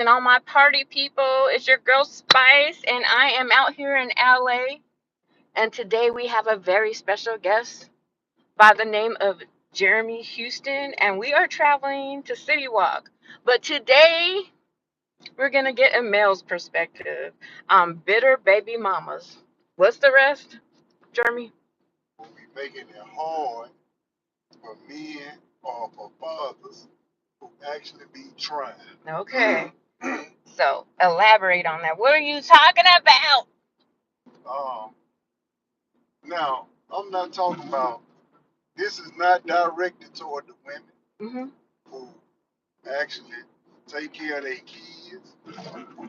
And all my party people, it's your girl Spice, and I am out here in LA. And today we have a very special guest by the name of Jeremy Houston, and we are traveling to City Walk. But today we're gonna get a male's perspective on bitter baby mamas. What's the rest, Jeremy? Will be making it hard for men or for fathers who actually be trying. Okay, so elaborate on that. What are you talking about? um, Now, I'm not talking about, this is not directed toward the women Mm-hmm. who actually take care of their kids,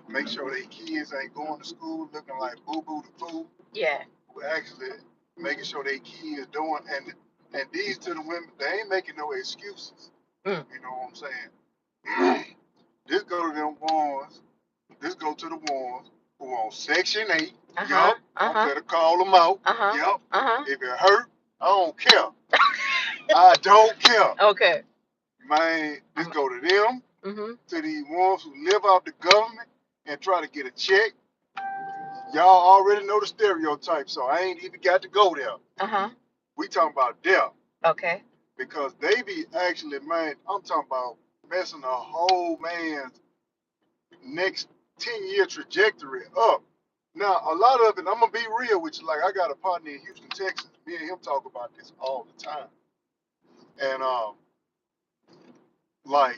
make sure their kids ain't going to school looking like boo boo the fool, Yeah. who actually making sure their kids doing, and these to the women, they ain't making no excuses. Mm. You know what I'm saying? This go to them ones. This go to the ones who on Section 8. Uh huh. Yup. Uh I'm huh. finna call them out. Uh huh. Yup. Uh huh. If it hurt, I don't care. I don't care. Okay. Man, this I'm. go to them, Mhm. to these ones who live off the government and try to get a check. Y'all already know the stereotype, so I ain't even got to go there. Uh huh. We talking about them Okay. because they be actually, man, I'm talking about messing a whole man's next 10-year trajectory up. Now, a lot of it, I'm gonna be real with you. Like, I got a partner in Houston, Texas. Me and him talk about this all the time. And like,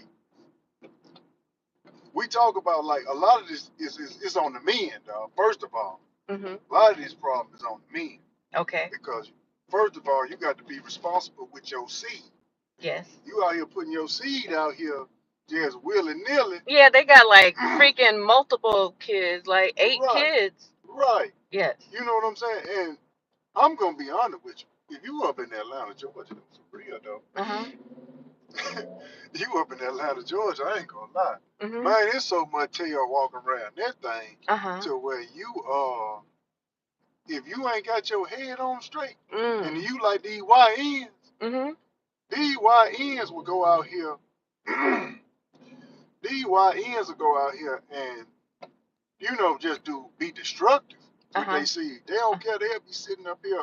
we talk about like a lot of this is on the men, dog. First of all, Mhm. a lot of this problem is on the men Okay. because first of all, you got to be responsible with your seed. Yes. You out here putting your seed out here just willy nilly. Yeah, they got like freaking multiple kids, like 8 Right, kids. right. Yes. You know what I'm saying? And I'm gonna be honest with you. If you up in Atlanta, Georgia, for real though. Uh huh. You up in Atlanta, Georgia, I ain't gonna lie. Mhm. Man, there's so much tail walking around that thing Uh huh. to where you if you ain't got your head on straight and Mm. you like these YNs, Mhm. these YNs will go out here, these YNs will go out here and, just be destructive Uh with they huh. see. They don't care, they'll be sitting up here,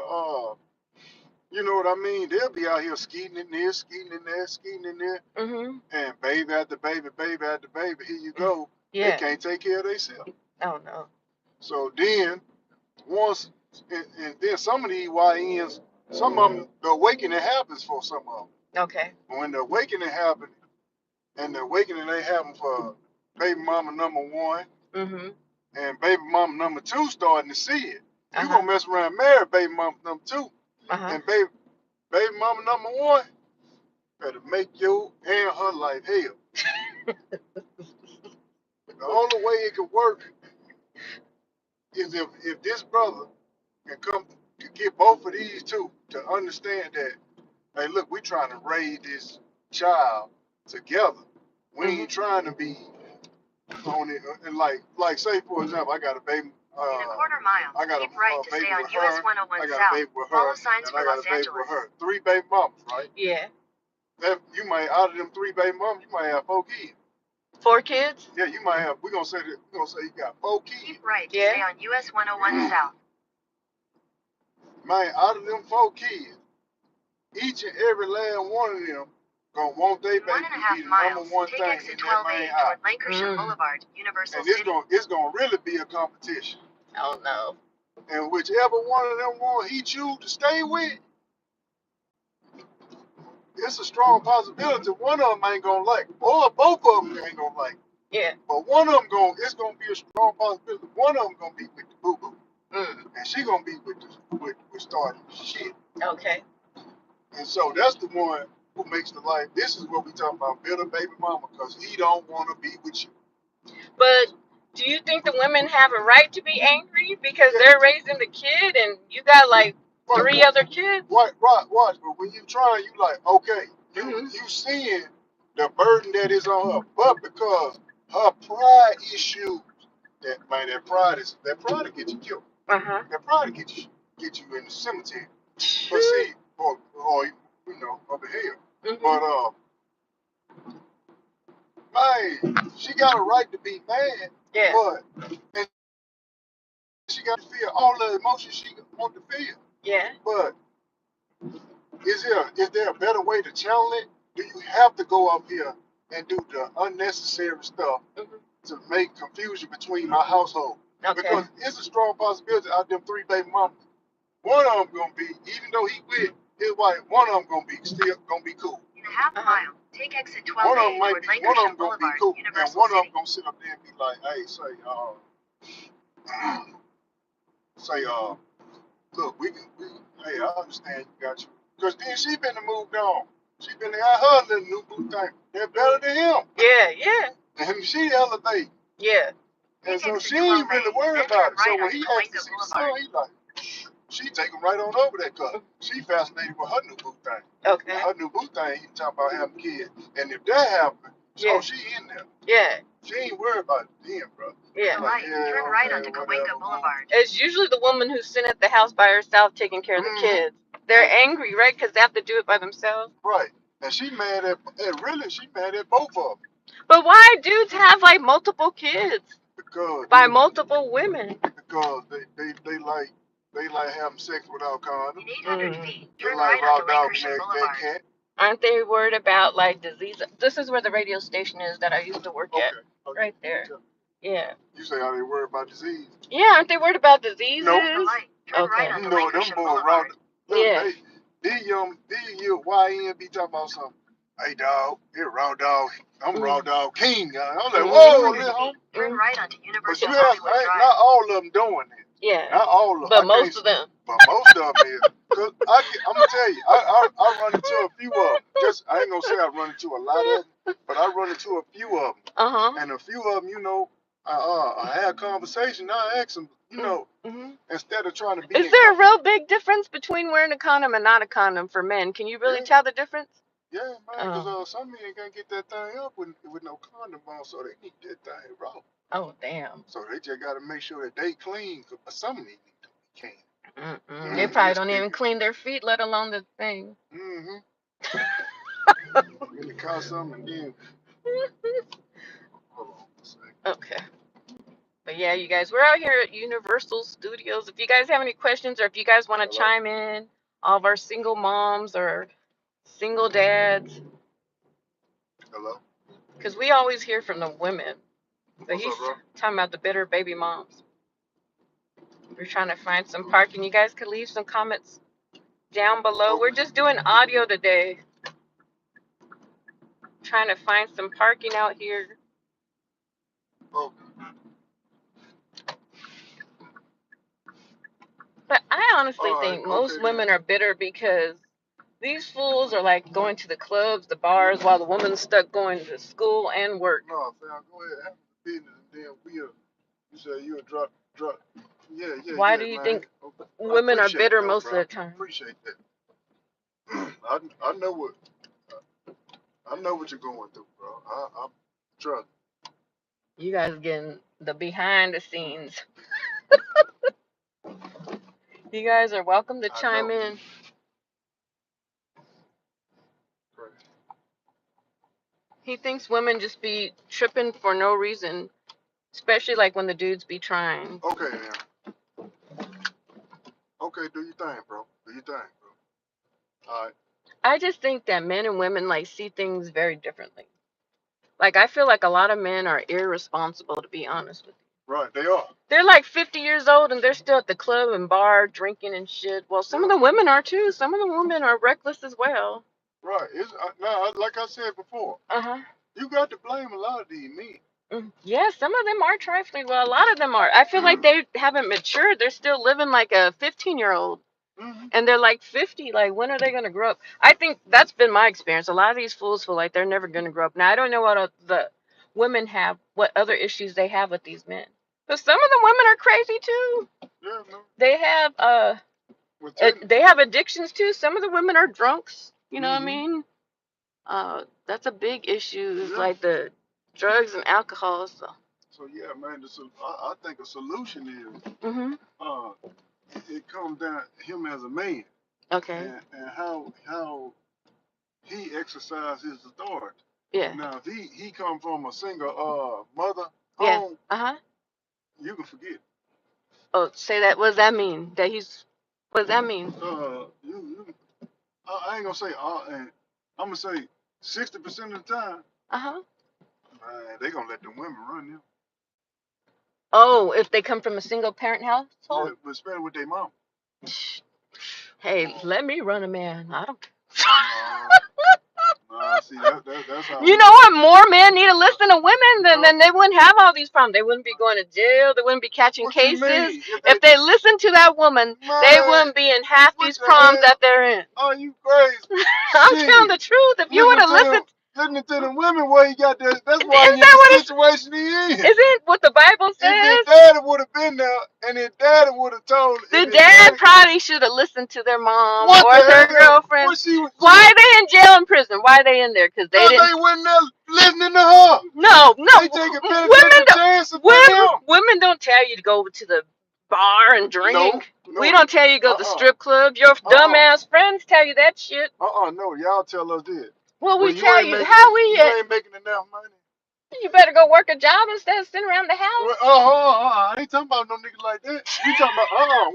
you know what I mean? They'll be out here skeeting in there, skeeting in there, skeeting in there. Mhm. And baby after baby, here you go. They Yeah. can't take care of themselves. Oh no. So then, once, and then some of these YNs, some of them, the awakening happens for some of them. Okay. When the awakening happens, and the awakening they happen for baby mama number one Mhm. and baby mama number two starting to see it, Uh you huh. gonna mess around and marry baby mama number two, Uh huh. and baby mama number one better make you and her life hell. The only way it could work is if this brother can come to get both of these two to understand that, hey, look, we trying to raise this child together. We Mhm. ain't trying to be on it and like say for example, I got a baby. In a quarter mile, I got keep a, right to baby stay on with US her. I 101 got a South. baby with Follow her, signs and for I got Los a baby with Angeles. her. 3 baby mamas, right? Yeah. That you might out of them 3 baby mamas, you might have 4 kids. 4 kids. Yeah, you might have. We're gonna say you got 4 kids. Keep right to Yeah. stay on US 101 South. Man, out of them 4 kids, each and every last one of them gonna want their In one baby and a to half be the number miles, one take thing exit in that main 12A house. toward Lancashire Mm. Boulevard, Universal And it's City. gonna really be a competition. Oh no. And whichever one of them one he choose to stay with, it's a strong possibility one of them ain't gonna like, or both of them ain't gonna like. Yeah. But one of them it's gonna be a strong possibility. One of them gonna be with the boo boo, Mm. and she gonna be with starting shit. Okay. And so that's the one who makes the life. This is what we talking about, bitter baby mama, because he don't want to be with you. But do you think the women have a right to be angry because Yeah, they're raising the kid and you got like right, 3 other kids? watch. But when you try, you like, okay, Mhm. you seeing the burden that is on her, but because her pride issues, that pride to get you killed. Uh huh. That pride to get you in the cemetery. But see, or over here. Mhm. But man, she got a right to be mad, Yeah. but and she got to feel all the emotions she want to feel. Yeah. But is there a better way to channel it? Do you have to go up here and do the unnecessary stuff Hmm. to make confusion between my household? Okay. Because it's a strong possibility out them 3 baby mamas. One of them gonna be, even though he with his wife, one of them gonna be still gonna be cool. In a half Uh-huh. mile, take exit One of 12A them might toward be, one of them Lancashire gonna be Boulevard, cool, and Universal one of them City. gonna sit up there and be like, "Hey, say, look, hey, I understand you got you." Because then she been to moved on. She been to got her little new boo thing. They're better than him, Yeah. Yeah. and she elevate. Yeah. And Take so exit she ain't 12A, really worried then about turn it. So right when onto he asked to Cahuenga see the Boulevard. son, he like, she take him right on over there, cause she fascinated with her new boo thing. Okay. And her new boo thing, he talking about having kids. And if that happen, Yeah. she in there. Yeah. She ain't worried about it then, bro. Yeah. Turn Like, right, yeah, turn right okay, onto Cahuenga whatever, Boulevard. It's usually the woman who's sitting at the house by herself taking care of the Mhm. kids. They're angry, right? Because they have to do it by themselves. Right. And she mad at, and really, she mad at both of them. But why dudes have like multiple kids Because by multiple women? they like having sex without condoms. In 800 Mm. feet, They turn like right raw onto dog Lancashire that Boulevard. cat. Aren't they worried about like disease? This is where the radio station is that I used to work at. Okay. Okay. Right there. Yeah. You say, are they worried about disease? Yeah, aren't they worried about diseases? Nope. To the right, turn Okay. right You onto know them Lancashire boys raw. Boulevard. Look, Yeah. these YN be talking about something. Hey dog, it raw dog. I'm raw dog king. I'm like, Mhm. whoa, 800 little homie. feet, turn right onto But Universal you have Hollywood Drive. not all of them doing it. Yeah. Not all of them. But most of them. But most of them is. Cause I'm gonna tell you, I run into a few of them. Just I ain't gonna say I run into a lot of them, but I run into a few of them. Uh-huh. And a few of them, I had a conversation. I asked them, Mm-hmm. instead of trying to be Is in there a real big difference between wearing a condom and not a condom for men? Can you really Yeah. tell the difference? Yeah, man, Oh. because some men can't get that thing up with no condom on, so they need that thing raw. Oh, damn. So they just got to make sure that they clean. 'Cause some of these niggas can't. Mm-mm. They probably don't even clean their feet, let alone the thing. Mm-hmm. When it costs something, and then hold on a second. Okay. But yeah, you guys, we're out here at Universal Studios. If you guys have any questions or if you guys want to chime in, all of our single moms or single dads, Hello. because we always hear from the women. But What's he's up, bro? talking about the bitter baby moms. We're trying to find some parking. You guys could leave some comments down below. We're just doing audio today. Trying to find some parking out here. Oh, But I honestly all right. think most Okay, women then. are bitter because these fools are like going to the clubs, the bars, while the woman's stuck going to school and work. No, fam, go ahead. Have the business, and then we'll. You say you'll drop. Yeah, Why yeah, do you man. think Okay. women are Appreciate bitter that, most bro. of the time? Appreciate that. I know what you're going through, bro. I'm trust. You guys getting the behind the scenes. You guys are welcome to I chime know. in. Right. He thinks women just be tripping for no reason, especially like when the dudes be trying. Okay, then. Okay, do your thing, bro. Do your thing, bro. All right. I just think that men and women like see things very differently. Like I feel like a lot of men are irresponsible, to be honest with you. Right, they are. They're like 50 years old and they're still at the club and bar drinking and shit. Well, some of the women are too. Some of the women are reckless as well. Right. It's now, like I said before, Uh-huh. you got to blame a lot of these men. Yeah, some of them are trifling. Well, a lot of them are. I feel like they haven't matured. They're still living like a 15-year-old. Mm-hmm. And they're like 50. Like, when are they going to grow up? I think that's been my experience. A lot of these fools feel like they're never going to grow up. Now, I don't know what the women have, what other issues they have with these men. But some of the women are crazy too. Yeah, no. They have they have addictions too. Some of the women are drunks. You know what I mean? That's a big issue. It's like the drugs and alcohol. So yeah, man. I think a solution is Mm-hmm. it comes down to him as a man. Okay. And how he exercises his authority. Yeah. Now, if he come from a single mother Yeah. home, Uh-huh. you can forget. Oh, say that. What does that mean? That he's. What does that mean? I ain't gonna say all, and I'm gonna say 60% of the time, Uh-huh. man, they gonna let the women run them. Oh, if they come from a single parent household? Yeah, but especially with their mom. Hey, let me run a man. I don't. See that's how You we. know what? More men need to listen to women, then they wouldn't have all these problems. They wouldn't be going to jail. They wouldn't be catching What you cases. mean? If they listened to that woman, they Man, wouldn't be in half what these the problems hell? that they're in. Are you crazy? I'm telling the Shit. truth. If you would have listened, Listening to the women where he got this, that's isn't why he in that what the it's? situation he in. Isn't what the Bible If his says? daddy would have been there and his daddy would have told, The if his dad daddy, probably should have listened to their mom what or the their hell? girlfriend. What she was, Why are they in jail and prison? Why are they in there? Because they cause didn't. they wasn't there listening to her. No, They taking beneficial chances to him. women don't tell you to go to the bar and drink. No. We don't tell you to go to strip club. Your dumbass friends tell you that shit. No, y'all tell us this. Well, we Well, tell you you how we. ain't making enough money. You better go work a job instead of sitting around the house. I ain't talking about no niggas like that. We talking about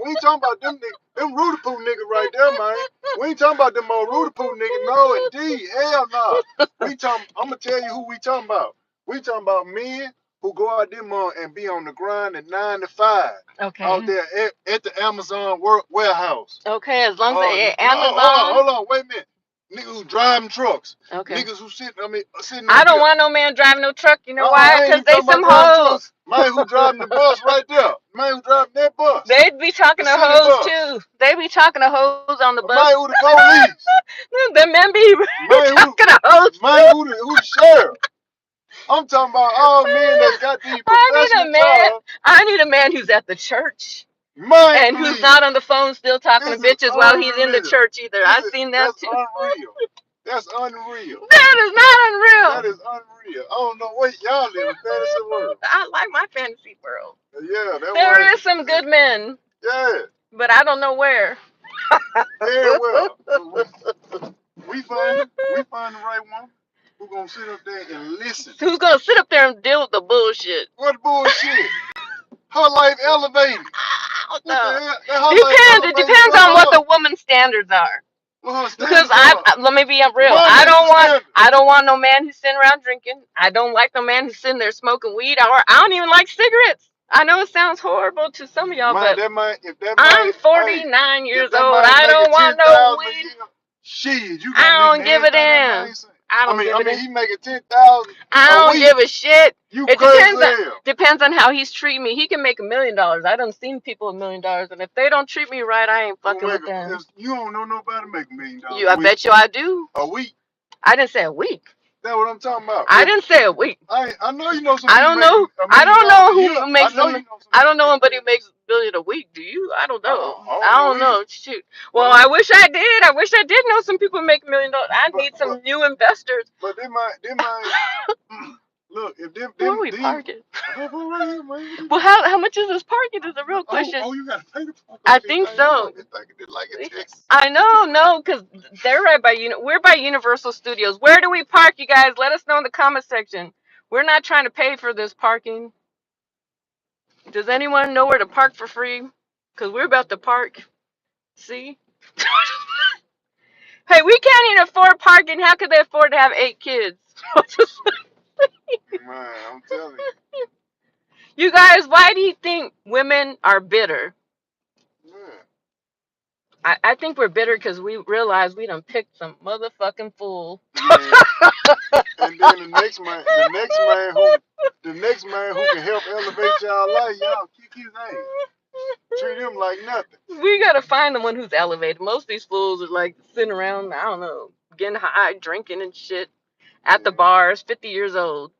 we ain't talking about them niggas, them Rudy Poo niggas right there, man. We ain't talking about them old Rudy Poo niggas. No, indeed, hell no. I'm gonna tell you who we talking about. We talking about men who go out there and be on the grind at 9 to 5. Okay. Out there at the Amazon warehouse. Okay, as long as Amazon. Hold on, wait a minute. Niggas who driving trucks. Okay. Niggas who sitting I don't want no man driving no truck. You know why? I ain't Because even they talking some about driving hoes. trucks. Man who driving the bus right there. Man who driving that bus. They'd be talking The to city hoes bus. too. They be talking to hoes on the bus. Man who the police. The men be talking to hoes Man too. who the sheriff. I'm talking about all men that's got these professional jobs. I need a man who's at the church. Man, And who's not on the phone still talking to bitches while he's in the church either. I've seen that too. That's unreal. That's unreal. That is not unreal. That is unreal. I don't know what y'all live in fantasy world. I like my fantasy world. Yeah, there is some good men. Yeah. But I don't know where. Very well. We find the right one who's gonna sit up there and listen. Who's gonna sit up there and deal with the bullshit? What bullshit? Her life elevated. What the hell? It depends on what the woman's standards are. Because let me be real. I don't want no man who's sitting around drinking. I don't like no man who's sitting there smoking weed, or I don't even like cigarettes. I know it sounds horrible to some of y'all, but I'm 49 years old. I don't want no weed. Shit, you I don't give a damn. He making 10,000. I don't give a shit. It depends on how he's treating me. He can make $1 million. I done seen people $1 million, and if they don't treat me right, I ain't fucking with them. You don't know nobody make $1 million. I bet you I do. A week. I didn't say a week. That's what I'm talking about. I didn't say a week. I know you know some. I don't know. I don't know who makes them. I don't know anybody who makes $1 billion a week. Do you? I don't know. I don't know. Shoot. Well, I wish I did. I wish I did know some people who make $1 million. I need some new investors. But they might. Look, if them. Where we parking? Well, how much is this parking? Is a real question. Oh, you gotta pay the parking. I think so. I know, no, because they're right by we're by Universal Studios. Where do we park, you guys? Let us know in the comment section. We're not trying to pay for this parking. Does anyone know where to park for free? Because we're about to park. See? Hey, we can't even afford parking. How could they afford to have 8 kids? Man, I'm telling you. You guys, why do you think women are bitter? I think we're bitter because we realize we done picked some motherfucking fool. Yeah. And then the next man who can help elevate y'all life, y'all kick his ass. Treat him like nothing. We gotta find the one who's elevated. Most of these fools are like sitting around, I don't know, getting high, drinking and shit at the bars, 50 years old.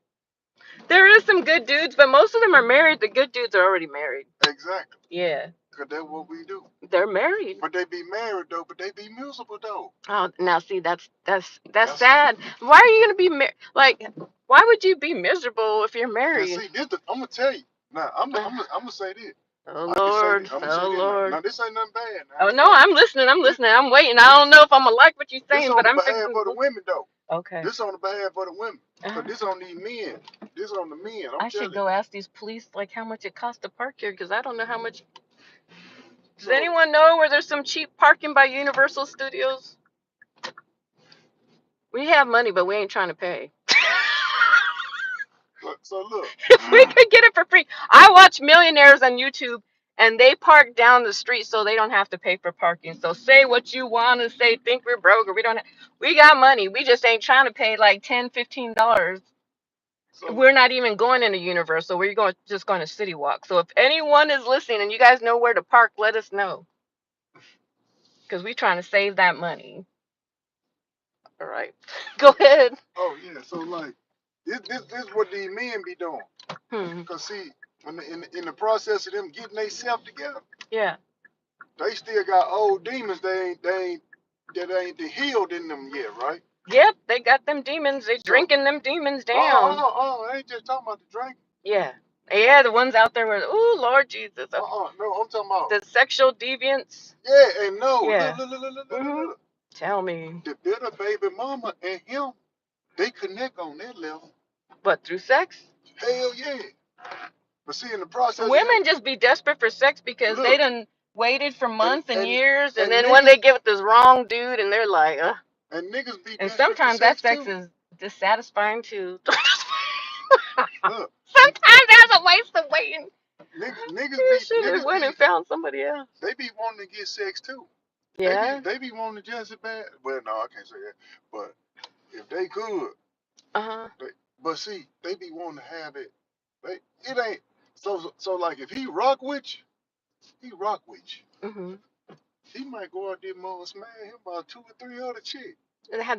There is some good dudes, but most of them are married. The good dudes are already married. Exactly. Yeah. Because that's what we do. They're married. But they be married though, but they be miserable though. Oh, now see, that's sad. Why are you gonna be like? Why would you be miserable if you're married? See, I'm gonna tell you. Now, I'm gonna say this. Oh Lord, Lord. Now, this ain't nothing bad. Now. Oh no, I'm listening. I'm waiting. I don't know if I'm gonna like what you're saying, but I'm bad for the women though. Okay. This on the behalf of the women. Uh-huh. Cause this on these men. This on the men. I'm I should telling you. go ask these police like how much it costs to park here because I don't know how much. Does So anyone know where there's some cheap parking by Universal Studios? We have money, but we ain't trying to pay. so look. If we could get it for free. I watch millionaires on YouTube and they park down the street so they don't have to pay for parking. So say what you want to say, think we're broke or we don't have, we got money. We just ain't trying to pay like $10, $15. So We're not even going into Universal. We're going just going to City Walk. So if anyone is listening and you guys know where to park, let us know. Because we're trying to save that money. All right. Go ahead. oh yeah. So like this what these men be doing. Hmm. Cause see, when in the process of them getting themselves together, Yeah. they still got old demons. They ain't healed in them yet, right? Yep, they got them demons. They So drinking them demons down. I ain't just talking about the drink. Yeah. Yeah, the ones out there where, ooh, Lord Jesus. No, I'm talking about The sexual deviants. yeah, and no, Yeah. look. Tell me. The bitter baby mama and him, they connect on that level. What, through sex? Hell yeah. But see, in the process of them, Women just be desperate for sex because they look, done waited for months and years, and and then when they niggas get with this wrong dude, and they're like, and niggas be And desperate for sometimes that sex sex too. is dissatisfying too. Look, Sometimes that's a waste of waiting. niggas You be should have niggas went be and found somebody else. they be wanting to get sex too. Yeah. They be wanting to just as bad. Well, no, I can't say that. But if they could, Uh-huh. but see, they be wanting to have it. It ain't so like if he rock with you, he rock with you. Mhm. He might go out there and smash him about 2 or 3 other chicks.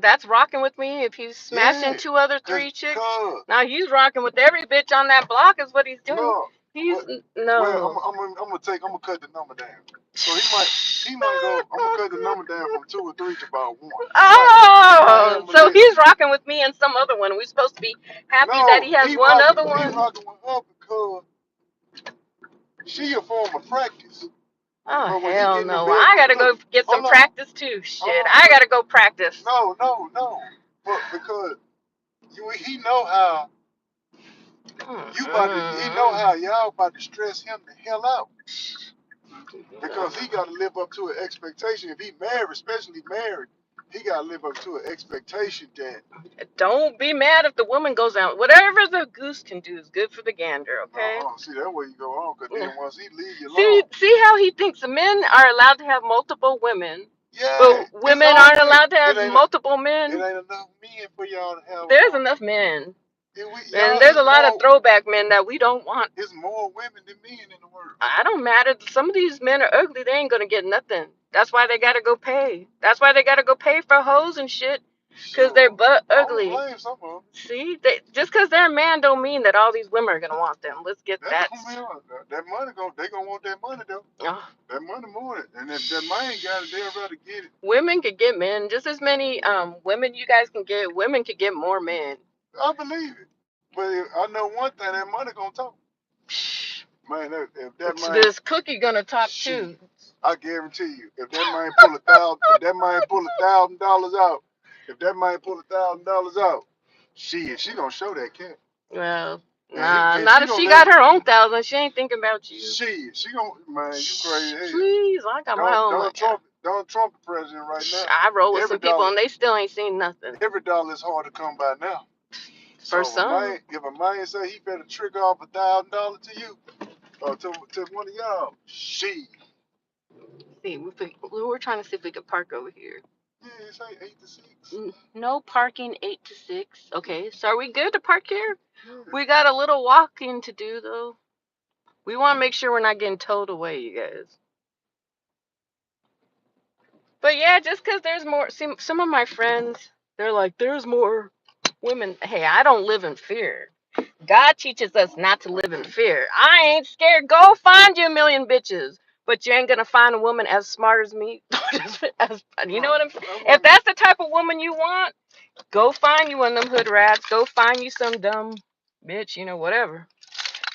That's rocking with me if he's smashing Yeah, 3 chicks. cause Now he's rocking with every bitch on that block is what he's doing. no, He's but well, no. I'm gonna cut the number down. So he might go. I'm gonna cut the number down from 2 or 3 to about 1. Might Oh, have so molest. he's rocking with me and some other one. We're supposed to be happy that No, he has one other he one. rocking with her because she a form of practice. Oh But when he hell get in the no! I bedroom, gotta go look, get some hold on, practice too. Shit, I look, gotta go practice. no, but because he know how he know how y'all about to stress him the hell out because he got to live up to an expectation. If he married, especially married, he got to live up to an expectation that Don't be mad if the woman goes out. Whatever the goose can do is good for the gander. Okay. see that way you go on because then Yeah. once he leave you See, alone, see how he thinks men are allowed to have multiple women, yeah, but it's women aren't over with. allowed to have multiple It men. ain't enough men for y'all to have There's one. enough men, Y'all, and there's a lot of throwback men that we don't want. it's more women than men in the world. I don't matter. Some of these men are ugly. They ain't gonna get nothing. That's why they gotta go pay. That's why they gotta go pay for hoes and shit. Cause they're butt ugly. I don't blame some of them. See, just cause they're a man don't mean that all these women are gonna want them. Let's get that. That money they gonna want that money though. Oh. That money more than, and if that man got it, they'll rather get it. Women could get men just as many women you guys can get. Women could get more men. I believe it, but I know one thing: that money gonna talk. Man, if that man, this cookie gonna talk too. I guarantee you, if that man pull $1,000 out, she gonna show that cat. Well, And not if she got her own 1,000. She ain't thinking about you. She gonna, man, you crazy as hell. Please, I got my own money. Donald Trump the president right now. I roll with some people and they still ain't seen nothing. Every dollar is hard to come by now. For some. If a man say he better trick off $1,000 to you, or to one of y'all, See, we were trying to see if we could park over here. Yeah, it's like 8 to 6. No parking 8 to 6. Okay, so are we good to park here? Yeah. We got a little walking to do though. We want to make sure we're not getting towed away, you guys. But yeah, just because there's more. See, some of my friends, they're like, there's more women. Hey, I don't live in fear. God teaches us not to live in fear. I ain't scared. Go find you a million bitches. But you ain't going to find a woman as smart as me. You know what I'm saying? If that's the type of woman you want, go find you one of them hood rats. Go find you some dumb bitch, whatever.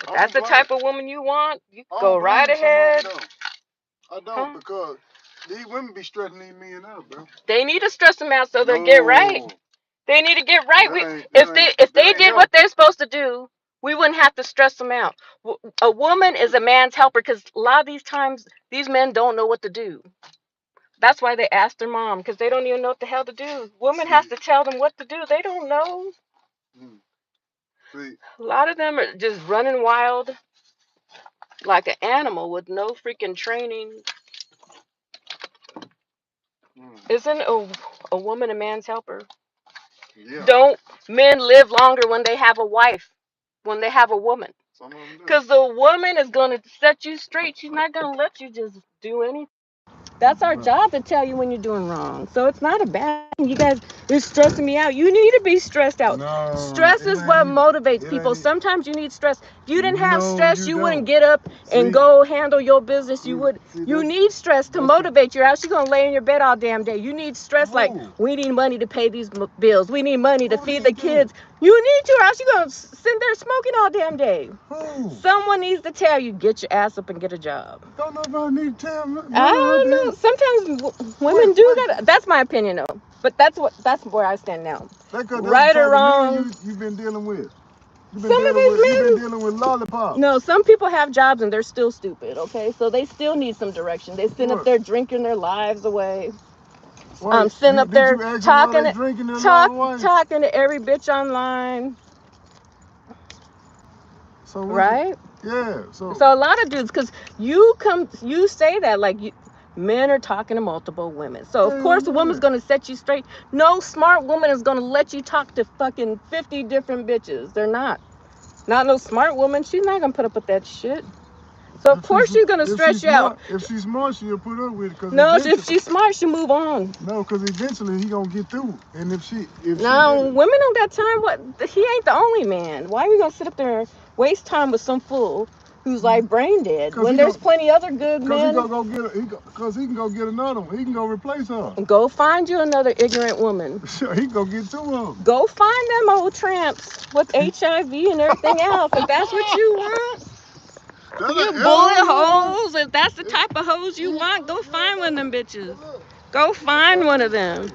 If that's the type of woman you want, you go right ahead. I don't, because these women be stressing these men out, bro. They need to stress them out so they'll get right. They need to get right. That If they ain't did help. what they're supposed to do, we wouldn't have to stress them out. A woman is a man's helper because a lot of these times these men don't know what to do. That's why they ask their mom because they don't even know what the hell to do. Women have See, to tell them what to do. They don't know. mm, see, A lot of them are just running wild like an animal with no freaking training. mm, Isn't a woman a man's helper? yeah, Don't men live longer when they have a wife, when they have a woman? some of them do. Because the woman is going to set you straight. She's not going to let you just do anything. That's our Right. job to tell you when you're doing wrong. So it's not a bad thing. You guys, you're stressing me out. You need to be stressed out. No, Stress it is ain't what even. motivates It people. ain't. Sometimes you need stress. If you didn't have No, stress, you you wouldn't don't. get up and See, go handle your business. You would. see, You need stress to that's the motivate you. Or else you're gonna lay in your bed all damn day. You need stress like who we need money to pay these bills. We need money to who feed the need that? kids. You need to, or else you're gonna sit there smoking all damn day. Who? Someone needs to tell you get your ass up and get a job. Don't nobody need to tell me. I None of her don't know. business. Sometimes women Wait, do wait. that. That's my opinion, though. But that's where I stand now. That's because that's Right the or type of wrong, nigga you been dealing with. some of these You been men. dealing with lollipops. No, some people have jobs and they're still stupid. Okay, so they still need some direction. They sitting up What? there drinking their lives away. Wait, Sitting up did there you ask them why talking they drinking their talk life away? talking to every bitch online, So what? right? Yeah. So So a lot of dudes, because you say that like men are talking to multiple women. So of hell course a woman's yeah. gonna set you straight. No smart woman is gonna let you talk to fucking 50 different bitches. They're not. Not no smart woman. She's not gonna put up with that shit. So of If course she's she's gonna if stress she's you out. smart, if she's smart, she'll put up with it. Cause No, if eventually, she's smart, she'll move on. no, cause eventually he gonna get through. And if she No, let it, women don't got time. What? He ain't the only man. Why are we gonna sit up there and waste time with some fool who's like brain dead cause when he there's gonna, plenty other good cause he men? gonna go get cause he can go get another one. He can go replace her. Go find you another ignorant woman. Sure, he gonna get two of them. Go find them old tramps with HIV and everything else. If that's what you want, That's you like, bullet you want hoes. If that's the type of hoes you want, go find one of them bitches. Go find one of them.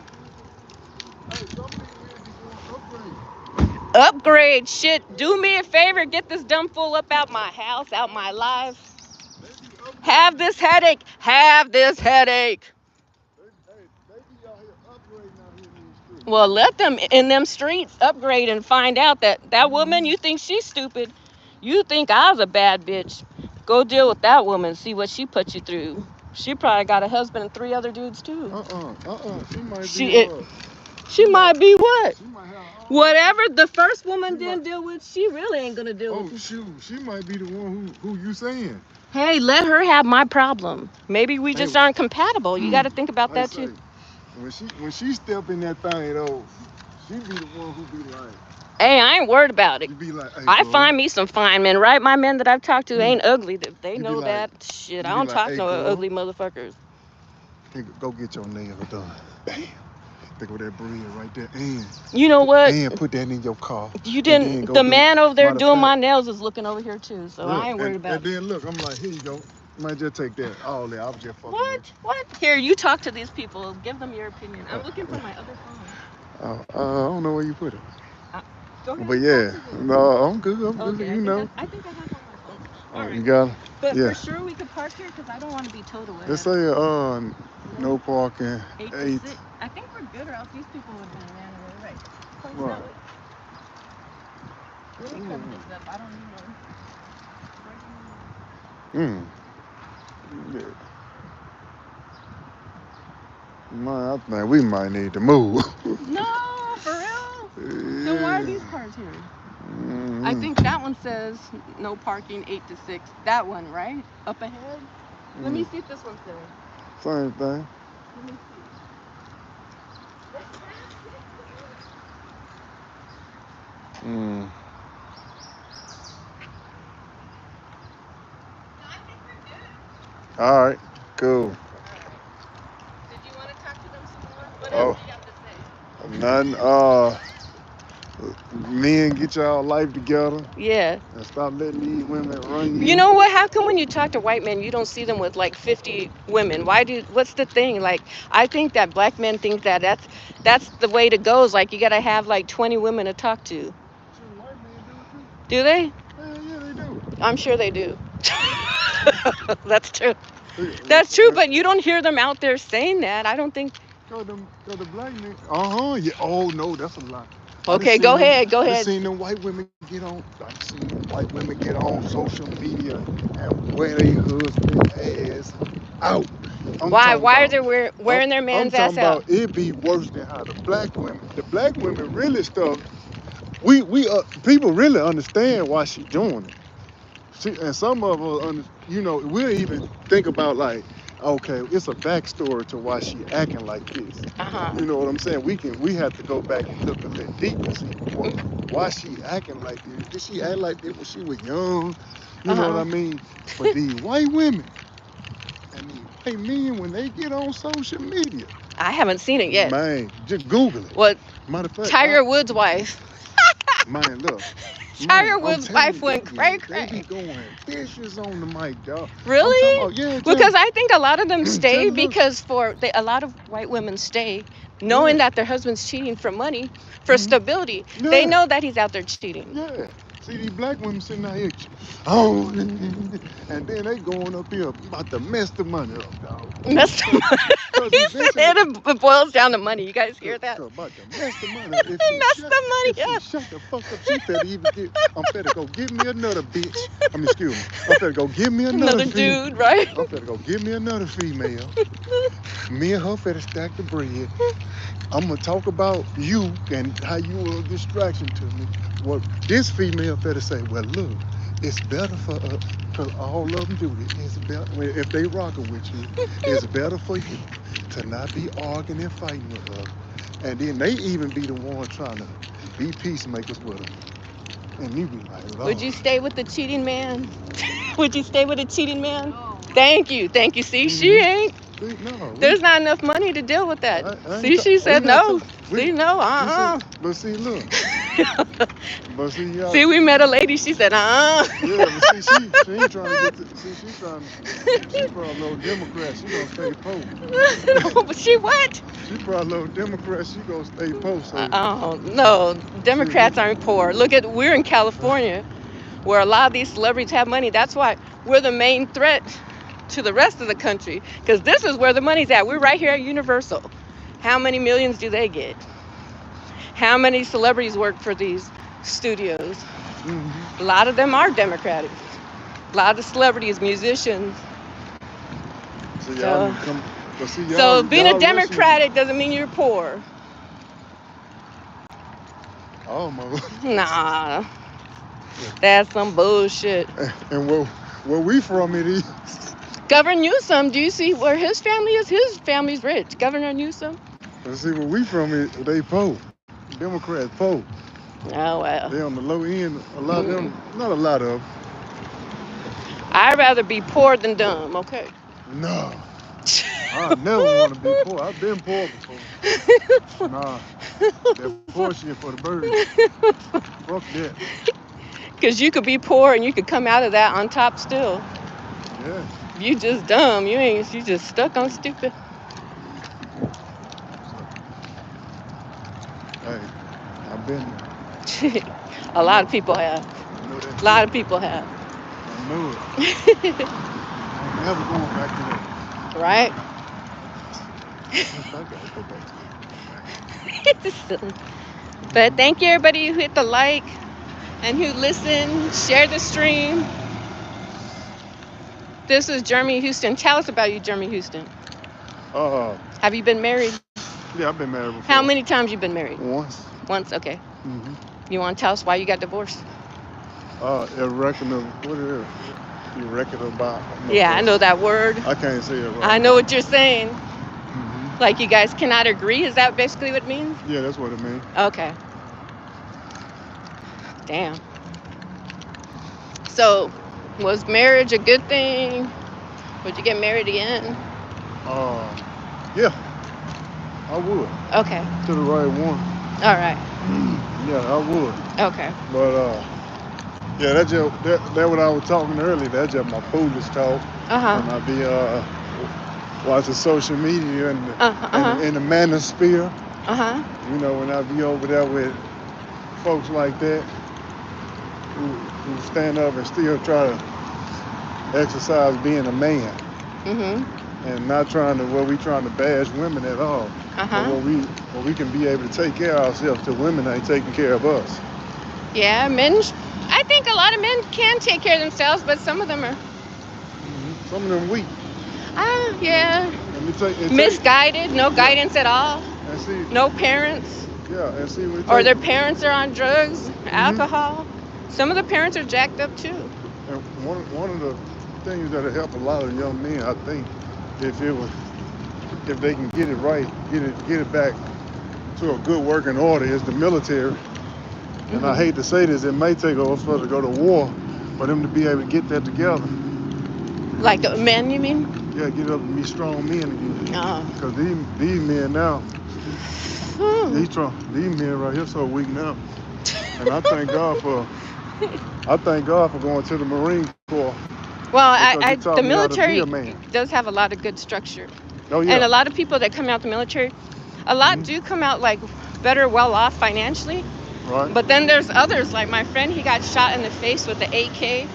Hey, some of these men be doing upgrades. Upgrade shit. Do me a favor. Get this dumb fool up out my house, out my life. They be upgrading. Have this headache. Have this headache. They be out here upgrading out here in these streets. Well, let them in them streets upgrade and find out that woman, you think she's stupid. You think I was a bad bitch. Go deal with that woman. See what she put you through. She probably got a husband and 3 other dudes too. She might She be what? she might be what? She might have Whatever the first woman She didn't might- deal with, she really ain't gonna deal Oh with. shoot, she might be the one who you saying. Hey, let her have my problem. Maybe we just Hey, aren't compatible. You got to think about I that say, too. when she step in that thing though, she be the one who be like, Hey, I ain't worried about it. you be like, hey, I bro. find me some fine men, right? My men that I've talked to ain't ugly. They You be know like- that shit. I you be don't like, talk hey, to no girl. ugly motherfuckers. Hey, go get your nails done. Bam. Think of that bread right there, and You know what? put that in your car. You then didn't. go The do- man over there matter of doing my fact- nails is looking over here too, so Look, I ain't worried about and it. then look, I'm like, here you go. Might just take that. All that. I was just fucking What? with What? Here, you talk to these people. Give them your opinion. I'm looking for my other phone. you. I don't know where you put it. Go ahead. But yeah, talk to them. no, I'm good. I'm good. Okay, You know. I think I have on my phone. Oh, All you right. got it. But Yeah. for sure we could park here because I don't want to be towed away. Let's say no parking. 8 to 8. 6. I think we're good, or else these people would be ran away. Right. Point Right. that way. Let me cut this up. I don't need no. Yeah. Man, I think we might need to move. No, for real? Yeah. Then why are these cars here? I think that one says no parking 8 to 6. That one, right? Up ahead? Let me see if this one says. Same thing. Let me see. Mm. All right, cool. Did you want to talk to them some more? What Oh. else do you have to say? Nothing. Men, get y'all life together Yeah. and stop letting these women run You you. know what? How come when you talk to white men, you don't see them with like 50 women? What's the thing? Like, I think that black men think that that's the way to go. Is like you gotta have like 20 women to talk to. Shit, white men Do they? do it too. Hell yeah, they do. I'm sure they do. That's true. Look, That's true, but you don't hear them out there saying that. I don't think. cause the black men. Yeah. Oh no, that's a lie. Okay, go ahead. Go I done ahead. seen them white women get on. I done seen them white women get on social media and wear their husband ass out. I'm Why? talking Why are about. they I'm, wearing their I'm man's ass talking out? about it be worse than how the black women. The black women really stuff. We people really understand why she doing it. And some of us, we'll even think about like, okay, it's a backstory to why she acting like this. Uh huh. You know what I'm saying? We have to go back and look a little deeper and see why she acting like this. Did she act like this when she was young? You know what I mean? But these white women and these white men, when they get on social media, I haven't seen it yet. man, just Google it. What? Matter of fact, Tiger Woods' wife. man, look. Tiger I'm Woods' telling wife you, went cray they cray. be going vicious on the mic, dog. I'm talking Really? about, yeah, Because I think a lot of them stay tell them, because a lot of white women stay knowing that their husband's cheating for money, for stability. They yeah, know that he's out there cheating. yeah. See these black women sitting out here, oh, and then they going up here about to mess the money up, dog. Mess the money. Cause He said it boils down to money. You guys hear that? about to mess the money up. If Mess the if money she up. shut the fuck up, she better even I'm better go give me another bitch. Excuse me. I'm better go give me Another dude, right? I'm better go give me another female. Me and her better stack the bread. I'm gonna talk about you and how you were a distraction to me. Well, this female better say, well, look, it's better for us, because all of them do it. It's better, if they rocking with you, it's better for you to not be arguing and fighting with us. And then they even be the ones trying to be peacemakers with them. And you be like, Lord. Would you stay with the cheating man? Would you stay with a cheating man? Thank you. See, she ain't. No, There's not enough money to deal with that. I See, she said no. See, no, But see, look. But see, y'all. See, we met a lady. She said, Yeah, but see, she ain't trying to get to. See, she probably a little Democrat. She gonna stay post. No, but she what? She probably a little Democrat. She gonna stay post. So. Oh no, Democrats aren't poor. We're in California, where a lot of these celebrities have money. That's why we're the main threat to the rest of the country, because this is where the money's at. We're right here at Universal. How many millions do they get? How many celebrities work for these studios? A lot of them are Democratic. A lot of the celebrities, musicians. So being a Democratic doesn't mean you're poor. Almost. Nah, that's some bullshit. And where we from it is. Governor Newsom, do you see where his family is? His family's rich. Governor Newsom. Let's see where we from it. They poor. Democrats poor. Oh well. They on the low end. A lot of them. Not a lot of them. I'd rather be poor than dumb. Okay. No. I never want to be poor. I've been poor before. Nah. That poor shit for the birds. Fuck that. Because you could be poor and you could come out of that on top still. Yeah. You just dumb. You just stuck on stupid. Hey, I've been there. A lot of people have. A lot of people have. I knew it. I'm never going back to that. Right? I gotta go back to that. But thank you everybody who hit the like and who listened. Share the stream. This is Jeremy Houston. Tell us about you, Jeremy Houston. Have you been married? Yeah, I've been married before. How many times you been married? Once. Once, okay. Mm-hmm. You want to tell us why you got divorced? A record of, what is it? You record about. Yeah, I know that word. I can't say it right. I know what you're saying. Mm-hmm. Like you guys cannot agree? Is that basically what it means? Yeah, that's what it means. Okay. Damn. So, was marriage a good thing? Would you get married again? Yeah, I would. Okay. To the right one. All right. Yeah, I would. Okay. But yeah, that what I was talking earlier. That's just my foolish talk. Uh-huh. When I be watching social media and Uh-huh. in the manosphere, Uh-huh. when I be over there with folks like that who stand up and still try to exercise being a man Mm-hmm. and not trying to we trying to bash women at all. But Uh-huh. we can be able to take care of ourselves till women ain't taking care of us. Yeah, men. I think a lot of men can take care of themselves, but some of them are, Some of them weak. yeah, And it take misguided, no yeah. guidance at all, And see, no parents, yeah, and see what it or take. their parents are on drugs, hmm alcohol. Some of the parents are jacked up too. And one of the things that'll help a lot of young men, I think, if it was if they can get it right, get it back to a good working order, is the military. And I Hmm. hate to say this, it may take us for to go to war for them to be able to get that together. Like men, you mean? Yeah, get up and be strong men again. Oh. Because these men now, Hmm. these men right here so weak now. And I thank God for going to the Marine Corps Well, because he taught the me how to be military a man. does have a lot of good structure, Oh and yeah. a lot of people that come out the military, a lot hmm do come out like better, well off financially. Right. But then there's others, like my friend, he got shot in the face with the AK.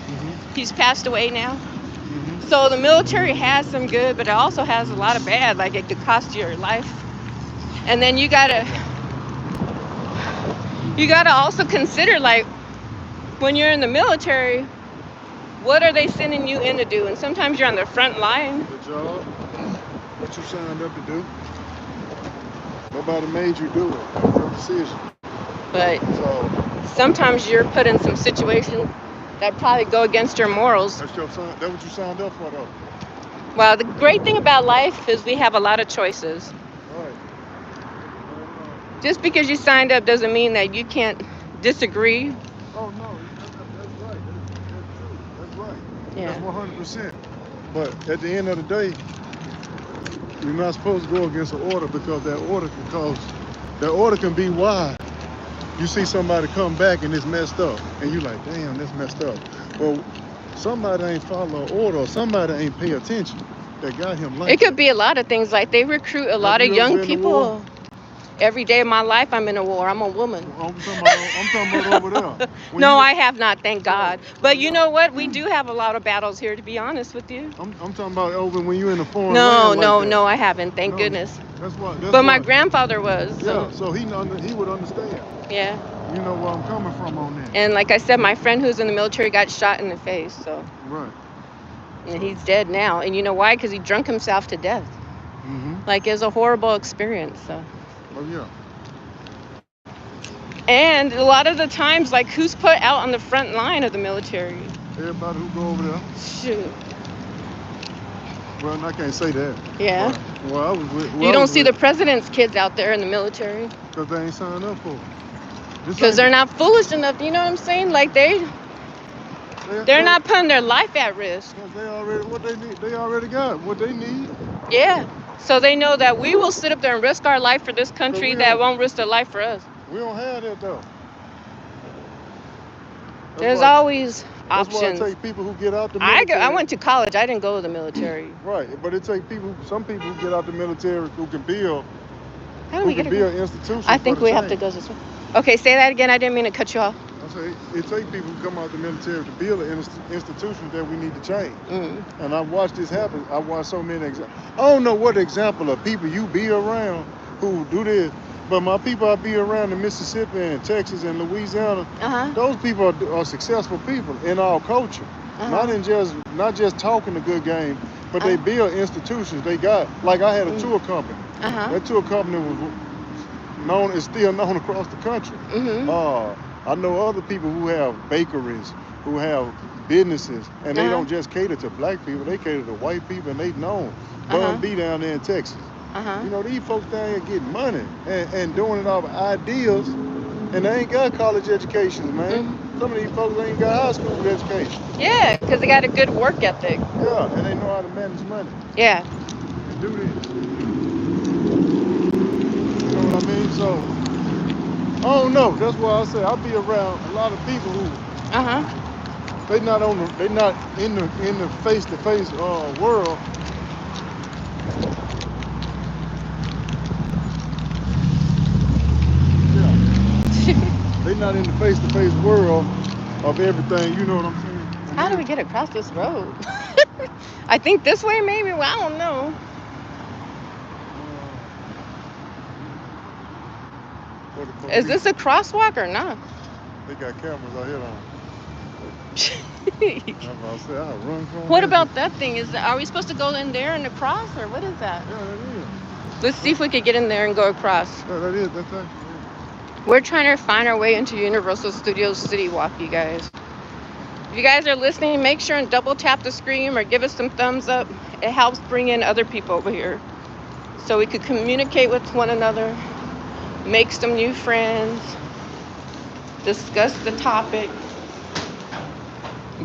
hmm He's passed away now. hmm So the military has some good, but it also has a lot of bad. Like it could cost you your life. And then you gotta also consider, like, when you're in the military, what are they sending you in to do? And sometimes you're on the front line. The job, what you signed up to do, nobody made you do it. It was your decision. But So sometimes you're put in some situations that probably go against your morals. that's what you signed up for, though. Well, the great thing about life is we have a lot of choices. All right. And, Just because you signed up doesn't mean that you can't disagree. oh no, that's right. That's true. That's right. That's Yeah. 100%. But at the end of the day, you're not supposed to go against an order because that order can be why you see somebody come back and it's messed up, and you're like, damn, that's messed up. Well, somebody ain't follow an order, or somebody ain't pay attention that got him It like could that. be a lot of things. Like they recruit a Have lot of you ever young been to war? people. Every day of my life, I'm in a war. I'm a woman. I'm talking about over there. When No, you I have not, thank so God. so But you yeah, know what? We do have a lot of battles here, to be honest with you. I'm talking about over when you in a foreign No, land like no, that. no, I haven't, thank No, goodness. that's But my what. grandfather was, Yeah, so so he would understand. yeah. You know where I'm coming from on that. And like I said, my friend who's in the military got shot in the face, so Right. and So. he's dead now. And you know why? Because he drunk himself to death. Like it's a horrible experience. So, Oh yeah. and a lot of the times, like who's put out on the front line of the military? Everybody who go over there. Shoot. Well, I can't say that. Yeah. But well, I was with. You don't see the president's kids out there in the military Because they ain't signed up for it. because they're not foolish enough. You know what I'm saying? Like they're not putting their life at risk. Because they already what they need. They already got what they need. Yeah. So they know that we will sit up there and risk our life for this country that won't risk their life for us. We don't have that though. There's always That's why options. I take people who get out the military. I went to college. I didn't go to the military. Right, but it takes some people who get out the military who can build How do we get build institutions. I think we have to go this way. Okay, say that again. I didn't mean to cut you off. I say it takes people who come out the military to build the institutions that we need to change. Mm. And I've watched this happen. I've watched so many examples. I don't know what example of people you be around who do this, but my people I be around in Mississippi and Texas and Louisiana, those people are successful people in our culture. Not just talking a good game, but they build institutions. They got, like I had a tour company. That tour company is still known across the country. I know other people who have bakeries, who have businesses, and they don't just cater to black people, they cater to white people, and they know. Bun B down there in Texas. You know, these folks down here getting money and doing it off ideas, and they ain't got college educations, man. Some of these folks ain't got high school education. Yeah, because they got a good work ethic. Yeah, and they know how to manage money. Yeah. And do this. You know what I mean? So don't know. That's why I say I be around a lot of people who Uh-huh. they not in the face to face world. Yeah, they not in the face to face world of everything. You know what I'm saying? And How do we then, get across this road? I think this way maybe. Well, I don't know. for the Is police, this a crosswalk or not? they got cameras out here on. That's why I say I run from What here. about that thing? Are we supposed to go in there and across, or what is that? Yeah, that is. Let's see if we could get in there and go across. Yeah, that is. That's actually. We're trying to find our way into Universal Studios City Walk, you guys. If you guys are listening, make sure and double tap the screen or give us some thumbs up. It helps bring in other people over here so we could communicate with one another, make some new friends, discuss the topic.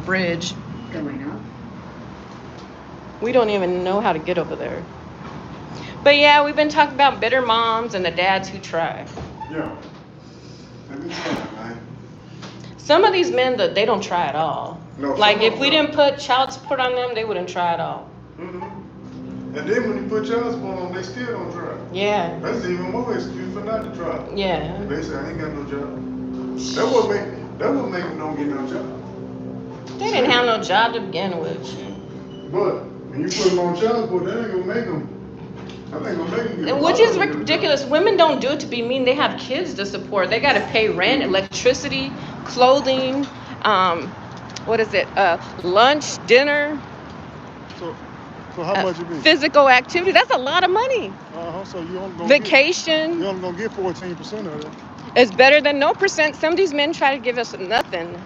Bridge. Going up. We don't even know how to get over there. But yeah, we've been talking about bitter moms and the dads who try. Yeah. Let me try, man. Some of these men, they don't try at all. No, Like some if of we them didn't put child support on them, they wouldn't try at all. Mm-hmm. And then when you put child support on, they still don't try. Yeah, That's even more excuse for not to try. yeah. They say I ain't got no job. That what make them don't get no job. They didn't have no job to begin with. But when you put them on child support, that ain't gonna make them. That ain't gonna make them get. Which is ridiculous. Women don't do it to be mean. They have kids to support. They got to pay rent, electricity, clothing, what is it? Lunch, dinner, So how much it be? physical activity. That's a lot of money. So you only gonna Vacation. you only gonna get 14% of it. It's better than no percent. Some of these men try to give us nothing.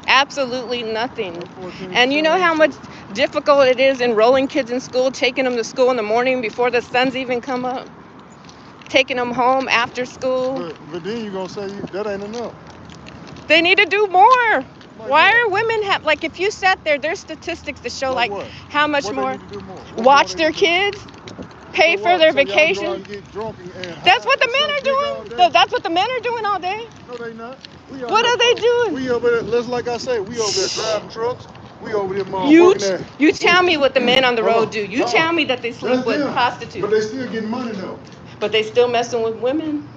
Absolutely nothing. 14%. And you know how much difficult it is enrolling kids in school, taking them to school in the morning before the sun's even come up, taking them home after school. But then you're gonna say that ain't enough. They need to do more. Like Why what? are women like if you sat there, there's statistics to show Like like what? how much What more they need to do more? What watch more their they need to kids, pay do? for their So y'all go out vacation. and get drunk and That's high what the and men suck are dick all doing. day? So that's what the men are doing all day. No, they not. We out What here- are they doing? We over there, let's like I say, we over there driving trucks. We over there You working there. you tell me what the men on the Hold road on. do. You tell me that they sleep That's with them. prostitutes, But they still getting money though. but they still messing with women.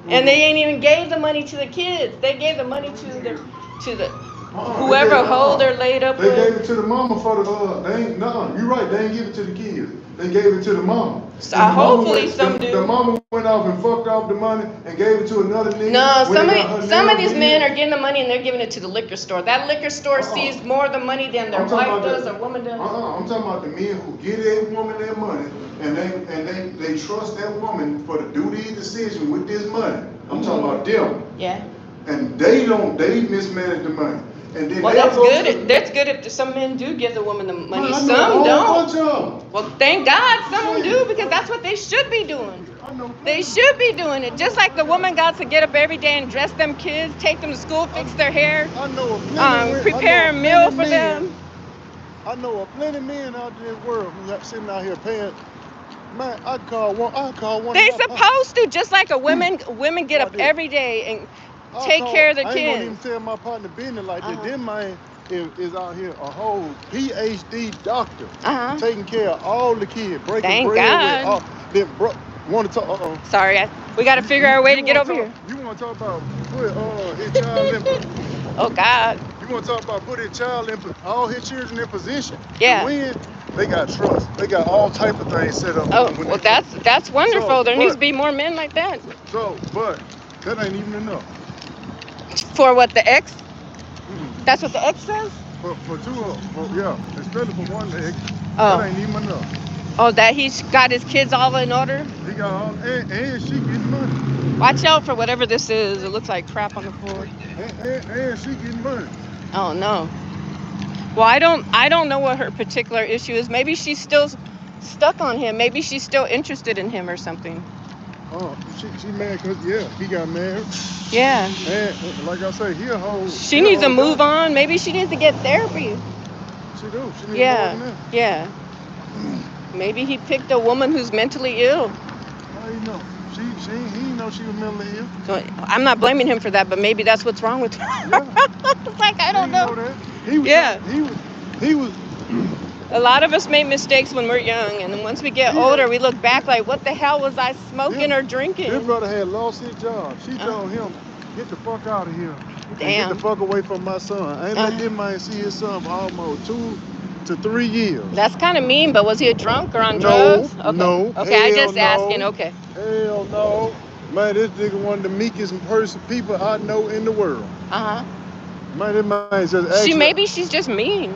And they ain't even gave the money to the kids. They gave the money to the whoever They gave- hoe they're laid up They gave with. it to the mama for the they ain't no, you're right, they ain't give it to the kids. They gave it to the mama. So, And the mama hopefully went, some the, do. The mama went off and fucked off the money and gave it to another nigga. No, when some they got her of some of nails these men did. are getting the money and they're giving it to the liquor store. That liquor store sees more of the money than their I'm talking wife about does the- or woman does. I'm talking about the men who give a woman their money and they trust that woman for to do these decisions with this money. I'm talking about them. Yeah. And they mismanage the money. And then Well, they'll that's go good. to- That's good if some men do give the woman the money. Man, I know a Some whole don't. bunch of 'em. Well, thank God some of them do because that's what they should be doing. I know They should be doing it. Just like the woman got to get up every day and dress them kids, take them to school, fix their hair, I know a plenty prepare a meal for them. I know a plenty of men out in this world who are sitting out here paying. Man, I call one. They of my supposed to, just like women get I up did. every day and I take care of the I ain't gonna even kids. tell my partner business like Uh-huh. this. This man is out here a whole PhD doctor Uh-huh. taking care of all the kids, breaking Thank bread God. with all. Then want to talk? Sorry, we got to figure our way to get over here. You want to talk about put his child in? Oh God. You want to talk about put his child in, all his children in position Yeah. to win? They got trust. They got all type of things set up. Oh, when well, they- that's wonderful. So, There needs to but- be more men like that. So, but that ain't even enough. For what the ex? Mm-mm. That's what the ex says. For two of them, yeah, especially for one leg, Oh. that ain't even enough. Oh, that he's got his kids all in order. He got all, and she getting money. Watch out for whatever this is. It looks like crap on the floor. And she getting money. Oh no. Well, I don't know what her particular issue is. Maybe she's still stuck on him. Maybe she's still interested in him or something. Oh, she mad because, yeah, he got married. Yeah. And like I say, he a whole. She needs to move on. Maybe she needs to get therapy. She do. She needs Yeah. more than Yeah. Maybe he picked a woman who's mentally ill. that. How you know? He didn't know she was mentally ill. So I'm not blaming him for that, but maybe that's what's wrong with her. Yeah. It's like, I He don't didn't know know. that. He was Yeah. he was A lot of us make mistakes when we're young, and then once we get He had- older, we look back like, what the hell was I smoking or his drinking? brother had lost his job. She Uh. told him, get the fuck out of here. And get Damn. the fuck away from my son. I ain't let this man see his son for almost 2 to 3 years. That's kind of mean, but was he a drunk or on No, drugs? Okay. no, Okay, I hell just asking. no. Okay. Hell no. Man, this nigga one of the meekest people I know in the world. Uh-huh. Man, this man just actually... Maybe she's just mean.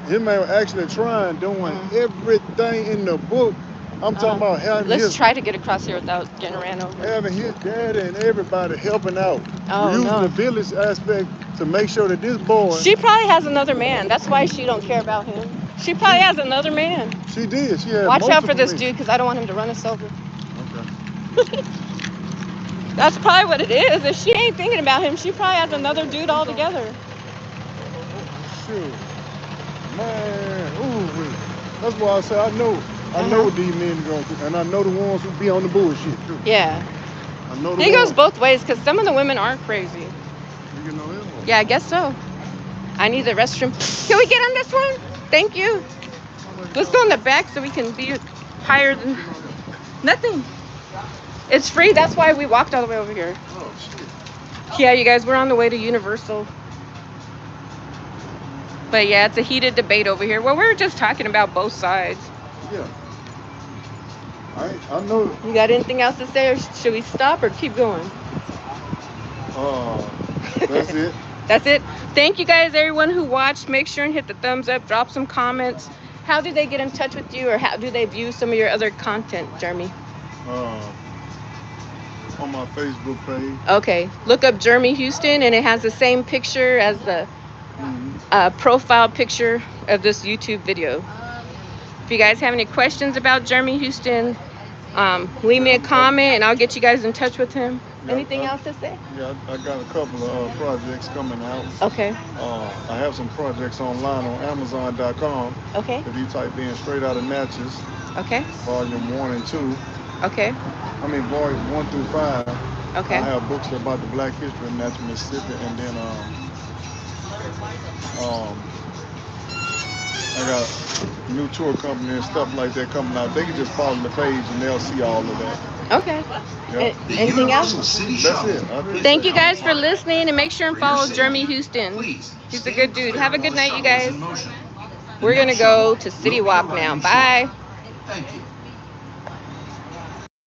His man was actually trying, doing everything in the book. I'm talking about having Let's try to get across here without getting ran over. having his daddy and everybody helping out. Oh, using no. the village aspect to make sure that this boy... She probably has another man. That's why she don't care about him. She probably has another man. She did. She had Watch out for multiple this men. dude, because I don't want him to run us over. Okay. That's probably what it is. If she ain't thinking about him, she probably has another dude altogether. Shoot. Man, ooh, that's why I say I know what these men are going through, and I know the ones who be on the bullshit too. Yeah. I know the It goes ones. both ways, because some of the women are crazy. You know that one. Yeah, I guess so. I need the restroom. Can we get on this one? Thank you. Let's go in the back so we can be higher than... Nothing. It's free. That's why we walked all the way over here. Oh shit. Yeah, you guys, we're on the way to Universal. But yeah, it's a heated debate over here. Well, we're just talking about both sides. Yeah. I know. You got anything else to say, or should we stop or keep going? That's it. That's it. Thank you guys, everyone who watched. Make sure and hit the thumbs up, drop some comments. How do they get in touch with you, or how do they view some of your other content, Jeremy? On my Facebook page. Okay, look up Jeremy Houston, and it has the same picture as the profile picture of this YouTube video. If you guys have any questions about Jeremy Houston, leave me a comment and I'll get you guys in touch with him. Yeah, Anything else to say? Yeah, I got a couple of projects coming out. Okay. I have some projects online on Amazon.com. Okay. If you type in Straight Outta Natchez, Okay. Volume 1 and 2. Okay. I mean, Volume 1 through 5. Okay. I have books about the Black history of Natchez, Mississippi, and then I got new tour company and stuff like that coming out. They can just follow the page and they'll see all of that. Okay. Yeah. Anything else? That's it. Thank you guys for listening, and make sure and follow Jeremy Houston. He's a good dude. Have a good night, you guys. We're going to go to City Walk now. Bye. Thank you.